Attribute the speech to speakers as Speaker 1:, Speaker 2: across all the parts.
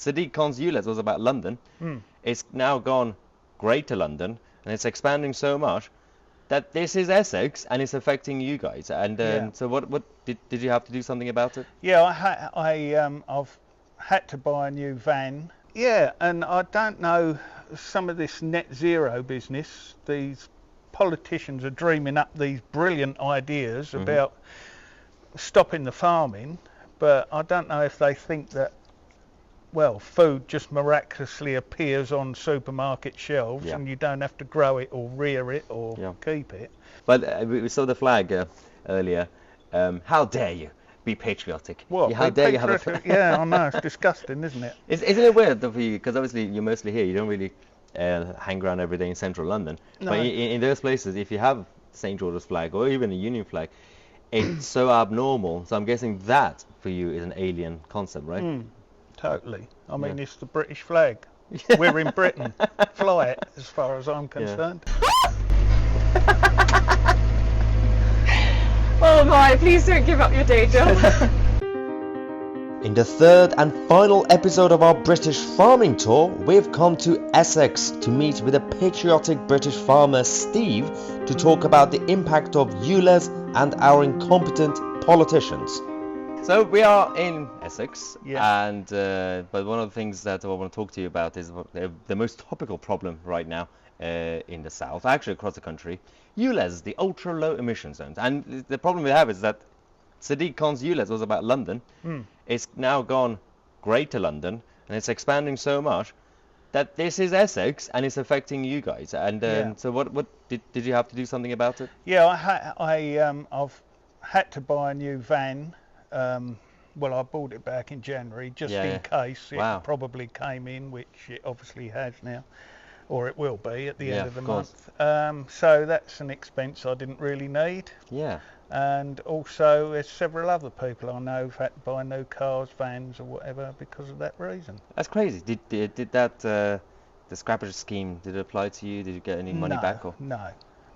Speaker 1: Sadiq Khan's ULEZ was about London. It's now gone Greater London, and it's expanding so much that this is Essex, and it's affecting you guys. And so, what did you have to do something about it?
Speaker 2: Yeah, I've had to buy a new van. Yeah, and I don't know, some of this net zero business, these politicians are dreaming up these brilliant ideas about stopping the farming, but I don't know if they think that, well, food just miraculously appears on supermarket shelves and you don't have to grow it or rear it or keep it.
Speaker 1: But we saw the flag earlier. How dare you be patriotic?
Speaker 2: What?
Speaker 1: How dare you have a flag?
Speaker 2: Yeah, I know, it's disgusting, isn't it?
Speaker 1: Isn't it weird though for you? Because obviously you're mostly here. You don't really hang around every day in central London.
Speaker 2: No.
Speaker 1: But in those places, if you have St. George's flag or even a Union flag, it's so abnormal. So I'm guessing that for you is an alien concept, right?
Speaker 2: Totally. I mean, it's the British flag. We're in Britain. Fly it, as far as I'm concerned.
Speaker 3: Oh my, please don't give up your day job.
Speaker 1: In the third and final episode of our British farming tour, we've come to Essex to meet with a patriotic British farmer, Steve, to talk about the impact of ULEZ and our incompetent politicians. So we are in Essex, and but one of the things that I want to talk to you about is the most topical problem right now in the south, actually across the country. ULEZ, the ultra low emission zones, and the problem we have is that Sadiq Khan's ULEZ was about London. It's now gone Greater London, and it's expanding so much that this is Essex, and it's affecting you guys. And so, what did you have to do something about it?
Speaker 2: Yeah, I've had to buy a new van. Well, I bought it back in January just in case it probably came in, which it obviously has now, or it will be at the end of the month. So that's an expense I didn't really need. And also there's several other people I know who've had to buy new cars, vans or whatever because of that reason.
Speaker 1: That's crazy. Did that the scrappage scheme, did it apply to you? Did you get any money back? Or?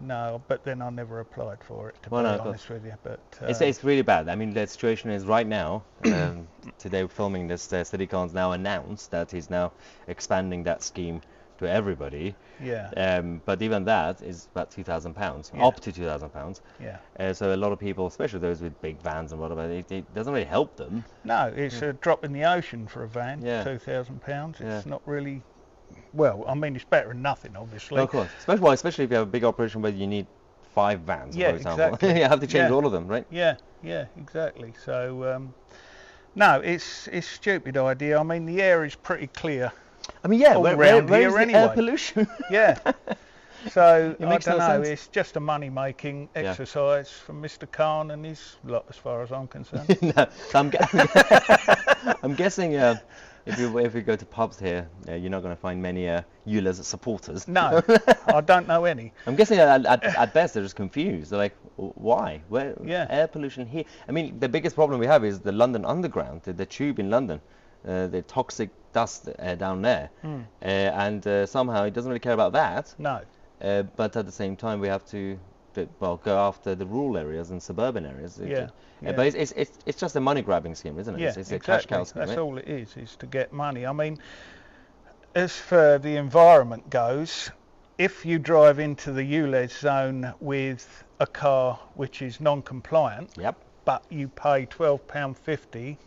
Speaker 2: No, but then I never applied for it, to be honest with you. But
Speaker 1: it's really bad. I mean, the situation is right now, today we're filming this, Sadiq Khan's now announced that he's now expanding that scheme to everybody. But even that is about £2,000, up to £2,000. So a lot of people, especially those with big vans and whatever, it doesn't really help them.
Speaker 2: No, it's a drop in the ocean for a van, £2,000. It's not really... Well, I mean, it's better than nothing, obviously.
Speaker 1: Of course, especially if you have a big operation where you need 5 vans, for example.
Speaker 2: Exactly.
Speaker 1: You have to change all of them, right?
Speaker 2: Yeah, exactly. So, no, it's a stupid idea. I mean, the air is pretty clear.
Speaker 1: I mean,
Speaker 2: where is
Speaker 1: the air pollution?
Speaker 2: So, I don't know, it's just a money-making exercise from Mr. Khan and his lot, as far as I'm concerned.
Speaker 1: So I'm guessing... If we go to pubs here, you're not going to find many ULEZ supporters.
Speaker 2: No, I don't know any.
Speaker 1: I'm guessing at best they're just confused. They're like, why? Where air pollution here? I mean, the biggest problem we have is the London Underground, the tube in London, the toxic dust down there, and somehow it doesn't really care about that.
Speaker 2: No.
Speaker 1: But at the same time, we have to go after the rural areas and suburban areas. But it's just a money grabbing scheme, isn't it?
Speaker 2: Yeah,
Speaker 1: it's
Speaker 2: exactly.
Speaker 1: a cash cow scheme.
Speaker 2: That's all it is to get money. I mean, as for the environment goes, if you drive into the ULEZ zone with a car which is non-compliant, but you pay £12.50,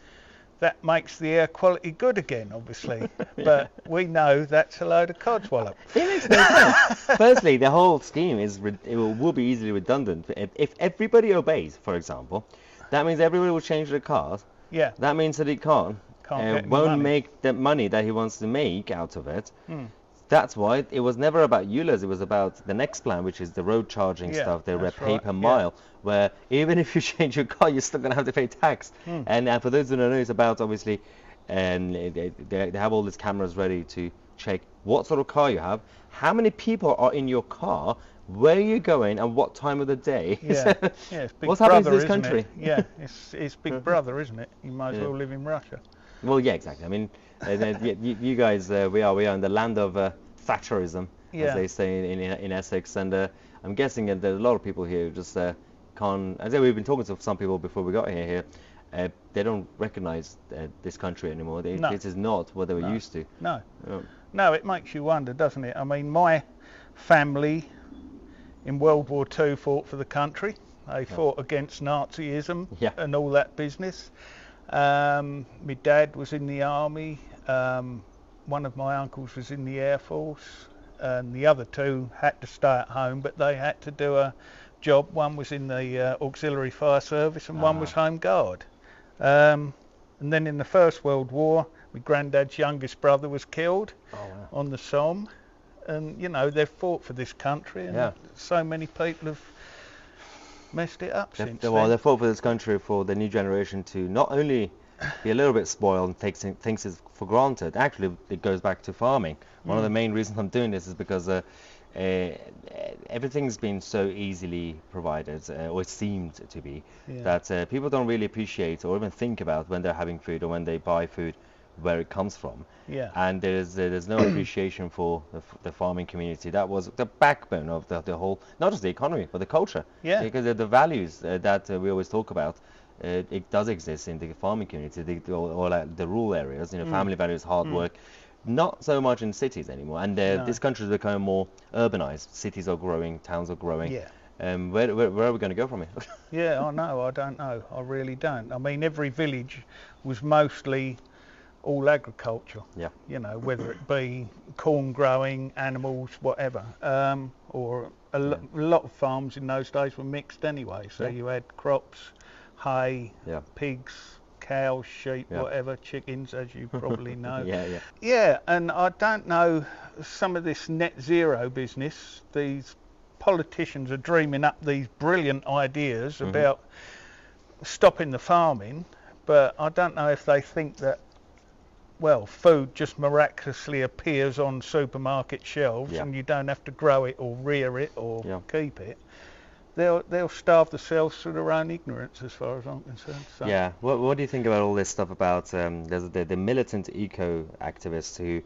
Speaker 2: that makes the air quality good again, obviously. But we know that's a load of codswallop.
Speaker 1: It makes no sense. Firstly, the whole scheme will be easily redundant. If everybody obeys, for example, that means everybody will change their cars. That means that he can't won't make the money that he wants to make out of it. That's why it was never about ULEZ. It was about the next plan, which is the road charging stuff. They pay per mile, where even if you change your car, you're still going to have to pay tax. And for those who don't know, it's about obviously, they have all these cameras ready to check what sort of car you have, how many people are in your car, where you're going, and what time of the day.
Speaker 2: It's Big
Speaker 1: What's
Speaker 2: Brother,
Speaker 1: happening to this
Speaker 2: isn't
Speaker 1: country?
Speaker 2: It? It's Big Brother, isn't it? You might as well live in Russia.
Speaker 1: Well, yeah, exactly. I mean, you guys, we are in the land of Thatcherism, as they say in Essex, and I'm guessing that there's a lot of people here who just can't. As I say, we've been talking to some people before we got here, they don't recognize this country anymore.
Speaker 2: No.
Speaker 1: This is not what they were
Speaker 2: No.
Speaker 1: used to.
Speaker 2: No.
Speaker 1: Oh,
Speaker 2: No, it makes you wonder, doesn't it? I mean, my family in World War II fought for the country. They fought against Nazism
Speaker 1: Yeah.
Speaker 2: and all that business. My dad was in the army. One of my uncles was in the Air Force, and the other two had to stay at home, but they had to do a job. One was in the auxiliary fire service, and one was home guard. And then in the First World War, my granddad's youngest brother was killed on the Somme, and you know, they've fought for this country, and so many people have messed it up since
Speaker 1: Well,
Speaker 2: then.
Speaker 1: they fought for this country for the new generation to not only be a little bit spoiled and take things for granted. Actually, it goes back to farming. One of the main reasons I'm doing this is because everything's been so easily provided, or it seemed to be, that people don't really appreciate or even think about when they're having food or when they buy food where it comes from.
Speaker 2: Yeah.
Speaker 1: And there's no appreciation for the farming community. That was the backbone of the whole, not just the economy, but the culture.
Speaker 2: Yeah.
Speaker 1: Because the values that we always talk about, it does exist in the farming community, or like the rural areas. You know, family values, hard work. Not so much in cities anymore. And this country is becoming more urbanized. Cities are growing, towns are growing.
Speaker 2: Yeah.
Speaker 1: Where are we going to go from here?
Speaker 2: Yeah, I know. I don't know. I really don't. I mean, every village was mostly all agriculture.
Speaker 1: Yeah.
Speaker 2: You know, whether it be corn growing, animals, whatever. Or a lot of farms in those days were mixed anyway. So you had crops, hay, pigs, cows, sheep, whatever, chickens, as you probably know. Yeah, and I don't know, some of this net zero business, these politicians are dreaming up these brilliant ideas about stopping the farming, but I don't know if they think that, well, food just miraculously appears on supermarket shelves and you don't have to grow it or rear it or keep it. They'll starve themselves through their own ignorance, as far as I'm concerned. So.
Speaker 1: Yeah. What do you think about all this stuff about there's the militant eco activists who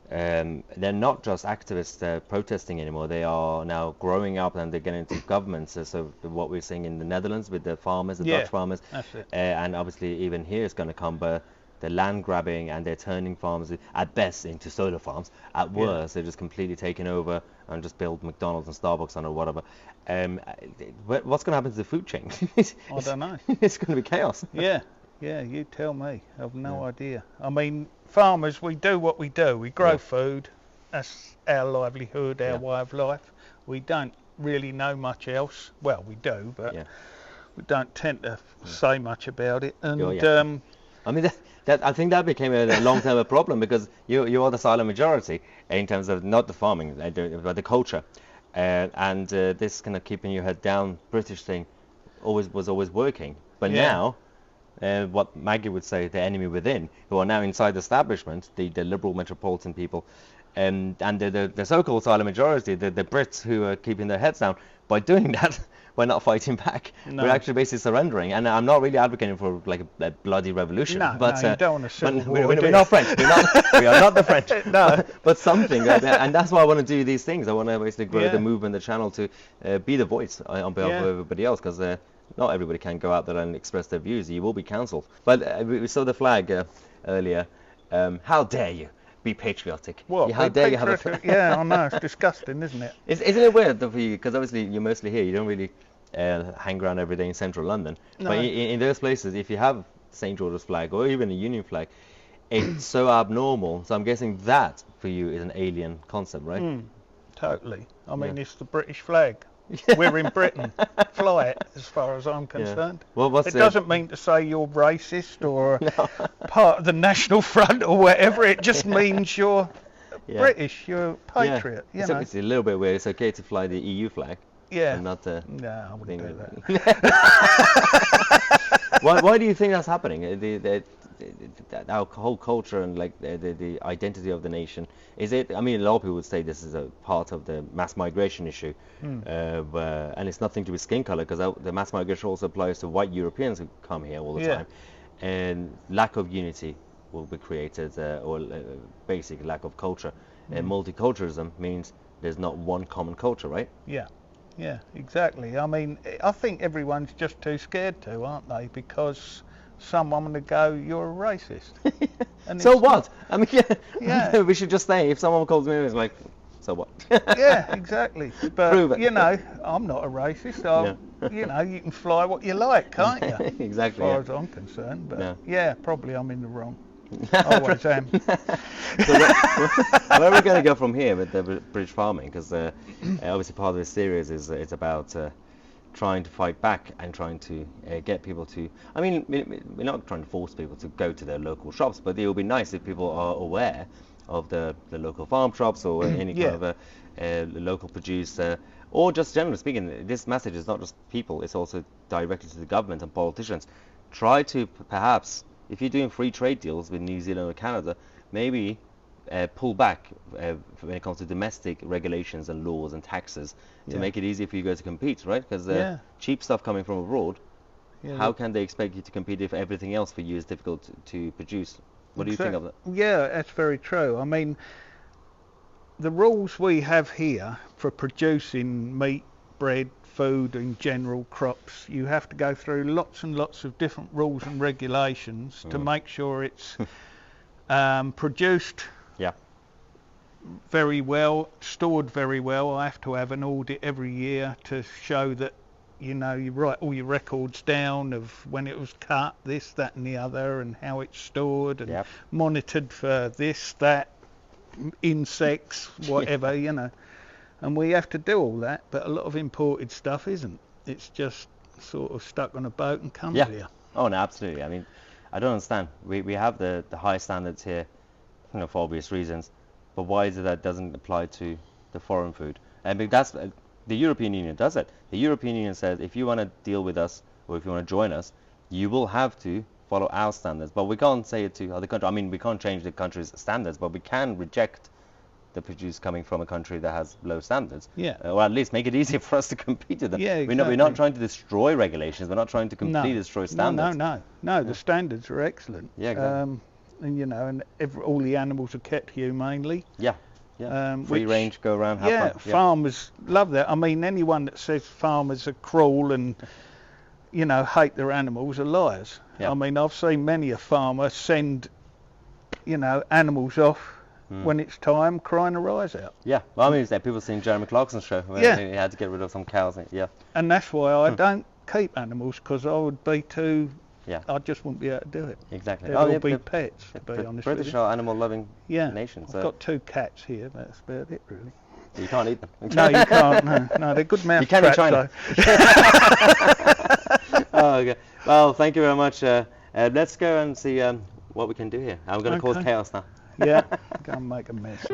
Speaker 1: they're not just activists protesting anymore. They are now growing up and they're getting into governments. So what we're seeing in the Netherlands with the farmers, the Dutch farmers,
Speaker 2: that's it.
Speaker 1: And obviously even here it's going to come, but the land grabbing, and they're turning farms at best into solar farms. At worst, they're just completely taking over and just build McDonald's and Starbucks on or whatever. What's going to happen to the food chain?
Speaker 2: I don't know.
Speaker 1: It's going to be chaos.
Speaker 2: Yeah, you tell me. I've no idea. I mean, farmers, we do what we do. We grow food. That's our livelihood, our way of life. We don't really know much else. Well, we do, but we don't tend to say much about it. And
Speaker 1: I mean, I think that became a long-term problem because you are the silent majority in terms of not the farming, but the culture, and this kind of keeping your head down British thing was always working. But now, what Maggie would say, the enemy within, who are now inside the establishment, the liberal metropolitan people, and the so-called silent majority, the Brits who are keeping their heads down, by doing that, we're not fighting back. We're actually basically surrendering. And I'm not really advocating for like a bloody revolution.
Speaker 2: But you don't want to civil war.
Speaker 1: We're not French. We are not the French. But something. And that's why I want to do these things. I want to basically grow the movement, the channel, to be the voice on behalf of everybody else. Because not everybody can go out there and express their views. You will be cancelled. But we saw the flag earlier. How dare you be patriotic?
Speaker 2: What?
Speaker 1: How dare you have a flag?
Speaker 2: Yeah, I know. It's disgusting, isn't it?
Speaker 1: Isn't it weird for you? Because obviously you're mostly here. You don't really hang around every day in central London.
Speaker 2: No.
Speaker 1: But in those places, if you have St. George's flag or even a Union flag, it's so abnormal. So I'm guessing that for you is an alien concept, right?
Speaker 2: Totally. I mean, it's the British flag. We're in Britain. Fly it, as far as I'm concerned.
Speaker 1: Well,
Speaker 2: it doesn't mean to say you're racist or part of the National Front or whatever. It just means you're British. You're a patriot. You know.
Speaker 1: It's a little bit weird. It's okay to fly the EU flag.
Speaker 2: Yeah.
Speaker 1: And not
Speaker 2: No, I wouldn't do
Speaker 1: that. Why do you think that's happening? Our whole culture and like the identity of the nation, is it? I mean, a lot of people would say this is a part of the mass migration issue, and it's nothing to do with skin color, because the mass migration also applies to white Europeans who come here all the time, and lack of unity will be created, or basic lack of culture. Multiculturalism means there's not one common culture, right?
Speaker 2: Yeah, exactly. I mean, I think everyone's just too scared to, aren't they? Because someone to go, "You're a racist." And
Speaker 1: So
Speaker 2: it's
Speaker 1: what? I mean,
Speaker 2: Yeah.
Speaker 1: we should just say if someone calls me, it's like, so what?
Speaker 2: Yeah, exactly. But
Speaker 1: Prove it.
Speaker 2: you know, I'm not a racist. You know, you can fly what you like, can't you?
Speaker 1: Exactly.
Speaker 2: As far
Speaker 1: Yeah.
Speaker 2: as I'm concerned. But
Speaker 1: Yeah.
Speaker 2: yeah, probably I'm in the wrong. Always am.
Speaker 1: So where are we going to go from here with the British farming? Because obviously part of this series is it's about trying to fight back and trying to get people to. I mean, we're not trying to force people to go to their local shops, but it would be nice if people are aware of the local farm shops or any
Speaker 2: Yeah.
Speaker 1: kind of a local producer. Or just generally speaking, this message is not just people, it's also directed to the government and politicians. Try to perhaps, if you're doing free trade deals with New Zealand or Canada, maybe pull back when it comes to domestic regulations and laws and taxes to
Speaker 2: Yeah.
Speaker 1: make it easier for you guys to compete, right? Because
Speaker 2: Yeah.
Speaker 1: cheap stuff coming from abroad,
Speaker 2: Yeah,
Speaker 1: how can they expect you to compete if everything else for you is difficult to produce? What do you think of that?
Speaker 2: Yeah, that's very true. I mean, the rules we have here for producing meat, bread, food in general, crops, you have to go through lots and lots of different rules and regulations to make sure it's produced
Speaker 1: Yeah.
Speaker 2: very well, stored very well. I have to have an audit every year to show that, you know, you write all your records down of when it was cut, this, that and the other, and how it's stored and
Speaker 1: Yep.
Speaker 2: monitored for this, that, insects, whatever, you know. And we have to do all that, but a lot of imported stuff isn't. It's just sort of stuck on a boat and comes
Speaker 1: Yeah.
Speaker 2: here.
Speaker 1: Oh no, absolutely. I mean, I don't understand. We have the high standards here, you know, for obvious reasons. But why is it that doesn't apply to the foreign food? I mean, that's the European Union does it. The European Union says if you want to deal with us or if you want to join us, you will have to follow our standards. But we can't say it to other countries. I mean, we can't change the country's standards, but we can reject the produce coming from a country that has low standards.
Speaker 2: Yeah.
Speaker 1: Or at least make it easier for us to compete with them.
Speaker 2: Yeah,
Speaker 1: We're not
Speaker 2: exactly.
Speaker 1: trying to destroy regulations. We're not trying to completely destroy standards.
Speaker 2: No. The standards are excellent.
Speaker 1: Yeah, exactly.
Speaker 2: And you know, and all the animals are kept humanely.
Speaker 1: Yeah. Free
Speaker 2: which-
Speaker 1: range, go around, have
Speaker 2: Yeah,
Speaker 1: fun.
Speaker 2: farmers love that. I mean, anyone that says farmers are cruel and, you know, hate their animals are liars.
Speaker 1: Yeah.
Speaker 2: I mean, I've seen many a farmer send, you know, animals off when it's time, crying their eyes out.
Speaker 1: Yeah, well, I mean, people seen Jeremy Clarkson's show where
Speaker 2: Yeah.
Speaker 1: he had to get rid of some cows. Yeah,
Speaker 2: And that's why I don't keep animals, because I would be too.
Speaker 1: Yeah.
Speaker 2: I just wouldn't be able to do it.
Speaker 1: exactly.
Speaker 2: They'd all
Speaker 1: yeah,
Speaker 2: be
Speaker 1: the
Speaker 2: pets, to be honest with
Speaker 1: British
Speaker 2: you.
Speaker 1: are animal-loving
Speaker 2: Yeah.
Speaker 1: nation,
Speaker 2: I've
Speaker 1: so
Speaker 2: got 2 cats here. That's about it, really.
Speaker 1: you can't eat them.
Speaker 2: No, you can't. No, they're good mouth
Speaker 1: You can in
Speaker 2: traps,
Speaker 1: China.
Speaker 2: though.
Speaker 1: Oh, okay. Well, thank you very much. Let's go and see what we can do here. I'm going to cause
Speaker 2: Okay.
Speaker 1: chaos now.
Speaker 2: Yeah, go and make a mess.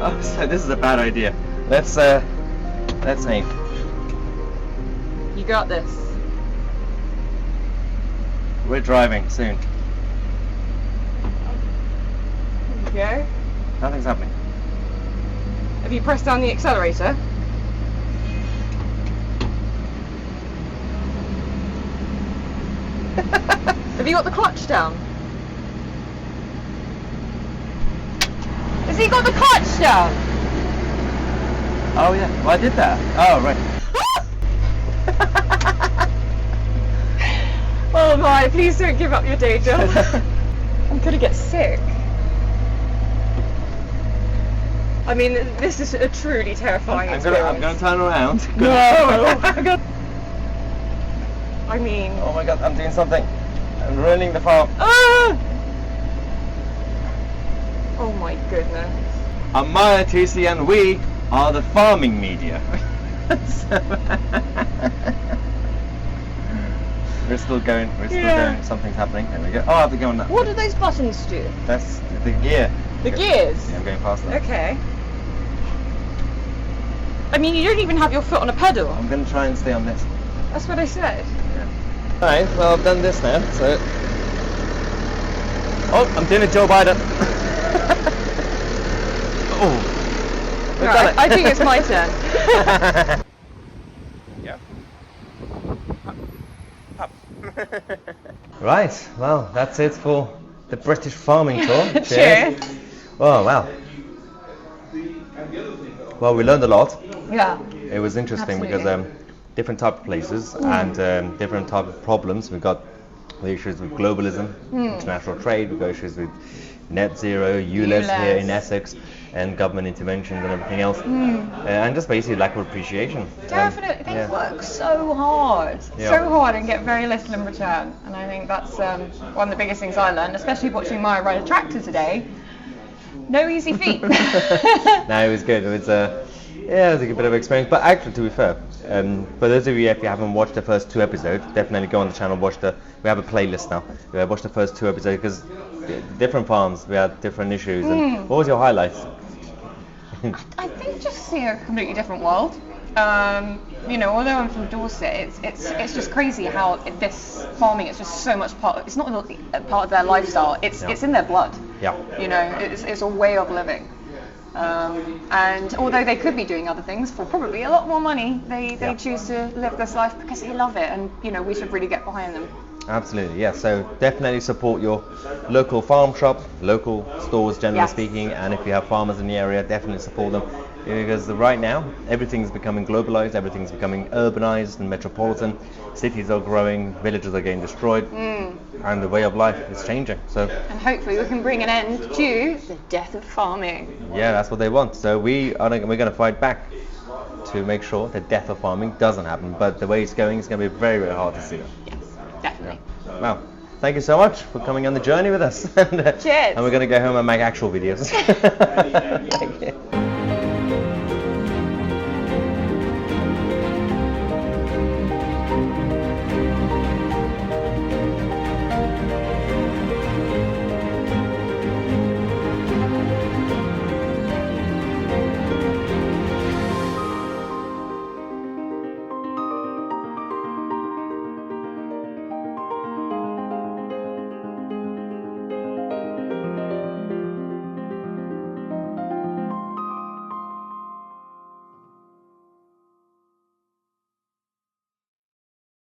Speaker 1: Oh, so this is a bad idea. Let's aim.
Speaker 3: You got this.
Speaker 1: We're driving soon.
Speaker 3: There you go.
Speaker 1: Nothing's happening.
Speaker 3: Have you pressed down the accelerator? Have you got the clutch down? Has he got the clutch down?
Speaker 1: Oh yeah, well I did that. Oh right.
Speaker 3: Oh my, please don't give up your day job. I'm gonna get sick. I mean, this is a truly terrifying
Speaker 1: I'm gonna
Speaker 3: experience.
Speaker 1: turn around.
Speaker 3: No! I'm gonna... I mean...
Speaker 1: Oh my god, I'm doing something. I'm ruining the farm.
Speaker 3: Ah! Oh my goodness.
Speaker 1: I'm Mahyar, Tousi, and we are the farming media. We're still going.
Speaker 3: Yeah.
Speaker 1: Something's happening. There we go. Oh, I have to go on that.
Speaker 3: What do those buttons do?
Speaker 1: That's the gear.
Speaker 3: The gears?
Speaker 1: Yeah, I'm going faster.
Speaker 3: Okay. I mean, you don't even have your foot on a pedal.
Speaker 1: I'm going to try and stay on this.
Speaker 3: That's what I said.
Speaker 1: Alright, well I've done this now, so... Oh, I'm doing a Joe Biden. Oh. We've done it.
Speaker 3: I think it's my turn.
Speaker 2: Yeah.
Speaker 1: Right, well, that's it for the British farming tour.
Speaker 3: Cheers.
Speaker 1: Oh, wow. Well, we learned a lot.
Speaker 3: Yeah.
Speaker 1: It was interesting
Speaker 3: Absolutely.
Speaker 1: because different type of places and different type of problems. We've got the issues with globalism, international trade. We've got issues with net zero, ULEZ here in Essex, and government interventions and everything else, and just basically lack of appreciation.
Speaker 3: Definitely, they
Speaker 1: yeah.
Speaker 3: work so hard,
Speaker 1: Yeah.
Speaker 3: and get very little in return. And I think that's one of the biggest things I learned, especially watching Mahyar ride a tractor today. No easy feat.
Speaker 1: No, it was good. It was it was a good bit of experience. But actually, to be fair, for those of you if you haven't watched the first 2 episodes, definitely go on the channel. We have a playlist now. Watch the first 2 episodes because different farms, we had different issues. And what was your highlights?
Speaker 3: I think just see a completely different world. Although I'm from Dorset, it's just crazy how this farming is just so much part. It's not a part of their lifestyle. It's in their blood.
Speaker 1: Yeah.
Speaker 3: It's a way of living. And although they could be doing other things for probably a lot more money, they choose to live this life because they love it, and we should really get behind them.
Speaker 1: Absolutely, yeah. So definitely support your local farm shop, local stores generally speaking, and if you have farmers in the area, definitely support them. Because right now, everything's becoming globalized, everything's becoming urbanized and metropolitan. Cities are growing, villages are getting destroyed, and the way of life is changing. So,
Speaker 3: and hopefully we can bring an end to the death of farming.
Speaker 1: Yeah, that's what they want. So we're going to fight back to make sure the death of farming doesn't happen. But the way it's going, it's going to be very, very hard to see.
Speaker 3: Yes, definitely.
Speaker 1: Yeah. Well, thank you so much for coming on the journey with us.
Speaker 3: Cheers.
Speaker 1: And we're going to go home and make actual videos. Thank you.